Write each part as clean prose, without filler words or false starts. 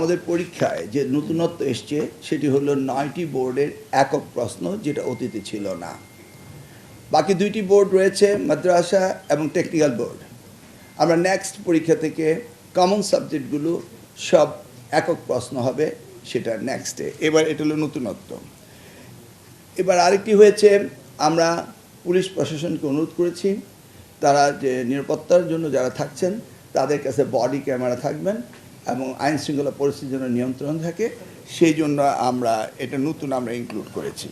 আমাদের পরীক্ষায় যে নতুনত্ব এসছে সেটি হলো 9টি বোর্ডের একক প্রশ্ন, যেটা অতীতে ছিল না। বাকি 2টি বোর্ড রয়েছে, মাদ্রাসা এবং টেকনিক্যাল বোর্ড। আমরা নেক্সট পরীক্ষা থেকে কমন সাবজেক্টগুলো সব একক প্রশ্ন হবে, সেটা নেক্সটে। এবার এটা হলো নতুনত্ব। এবার আরেকটি হয়েছে, আমরা পুলিশ প্রশাসনকে অনুরোধ করেছি তারা যে নিরাপত্তার জন্য যারা থাকছেন তাদের কাছে বডি ক্যামেরা থাকবেন এবং আইন শৃঙ্খলা পরিস্থিতির জন্য নিয়ন্ত্রণ থাকে, সেই জন্য আমরা এটা নতুন আমরা ইনক্লুড করেছি।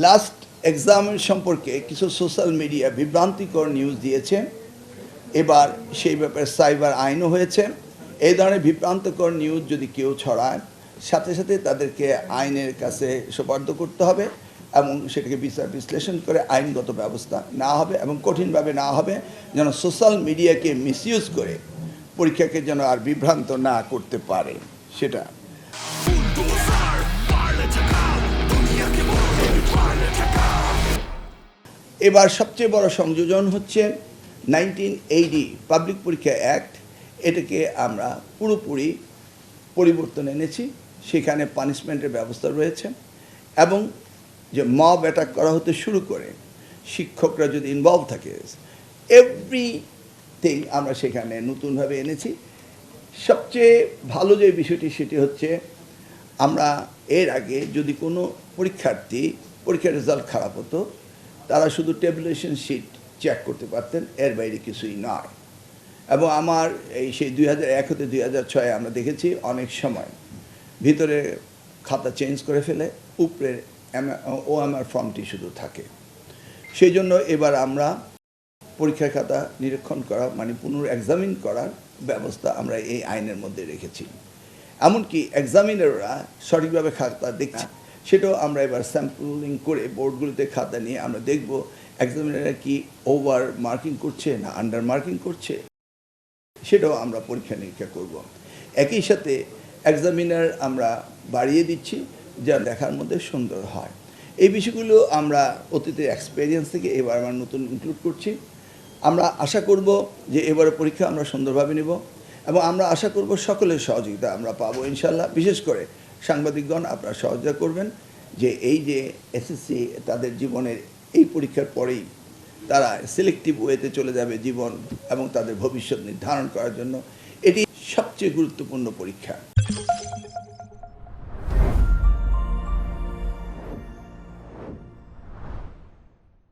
লাস্ট এক্সামের সম্পর্কে কিছু সোশ্যাল মিডিয়া বিভ্রান্তিকর নিউজ দিয়েছে, এবার সেই ব্যাপারে সাইবার আইনও হয়েছে। এই ধরনের বিভ্রান্তকর নিউজ যদি কেউ ছড়ায়, সাথে সাথে তাদেরকে আইনের কাছে সোপর্দ করতে হবে এবং সেটাকে বিচার বিশ্লেষণ করে আইনগত ব্যবস্থা নেওয়া হবে এবং কঠিনভাবে নেওয়া হবে, যেন সোশ্যাল মিডিয়াকে মিসইউজ করে পরীক্ষাকে যেন আর বিভ্রান্ত না করতে পারে সেটা। এবার সবচেয়ে বড় সংযোজন হচ্ছে 1980 পাবলিক পরীক্ষা অ্যাক্ট। এটাকে আমরা পুরোপুরি পরিবর্তন এনেছি। সেখানে পানিশমেন্টের ব্যবস্থা রয়েছে এবং যে মব অ্যাটাক করা হতে শুরু করে শিক্ষকরা যদি ইনভলভ থাকে, এভরিথিং আমরা সেখানে নতুনভাবে এনেছি। সবচেয়ে ভালো যে বিষয়টি সেটি হচ্ছে, আমরা এর আগে যদি কোনো পরীক্ষার রেজাল্ট খারাপ হতো, তারা শুধু টেবুলেশন শিট চেক করতে পারতেন, এর বাইরে কিছুই নয়। এবং আমার সেই 2001 হতে 2006 আমরা দেখেছি অনেক সময় ভিতরে খাতা চেঞ্জ করে ফেলে, উপরে OMR ফর্মটি শুধু থাকে। সেই জন্য এবার আমরা পরীক্ষার খাতা নিরীক্ষণ করা মানে পুনর্এক্সামিন করার ব্যবস্থা আমরা এই আইনের মধ্যে রেখেছি। এমনকি এক্সামিনাররা সঠিকভাবে খাতা দেখছে, সেটাও আমরা এবার স্যাম্পলিং করে বোর্ডগুলোতে খাতা নিয়ে আমরা দেখব এক্সামিনাররা কি ওভার মার্কিং করছে না আন্ডার মার্কিং করছে, সেটাও আমরা পরীক্ষা নিরীক্ষা করব। একই সাথে এক্সামিনার আমরা বাড়িয়ে দিচ্ছি যা দেখার মধ্যে সুন্দর হয়। এই বিষয়গুলো আমরা অতীতের এক্সপেরিয়েন্স থেকে এবার আমরা নতুন ইনক্লুড করছি। আমরা আশা করব যে এবারে পরীক্ষা আমরা সুন্দরভাবে নেব এবং আমরা আশা করব সকলের সহযোগিতা আমরা পাবো ইনশাল্লাহ। বিশেষ করে সাংবাদিকগণ আপনারা সহযোগিতা করবেন, যে এই যে এসএসসি তাদের জীবনের এই পরীক্ষার পরেই তারা সিলেক্টিভ ওয়েতে চলে যাবে জীবন এবং তাদের ভবিষ্যৎ নির্ধারণ করার জন্য। এটি সবচেয়ে গুরুত্বপূর্ণ পরীক্ষা।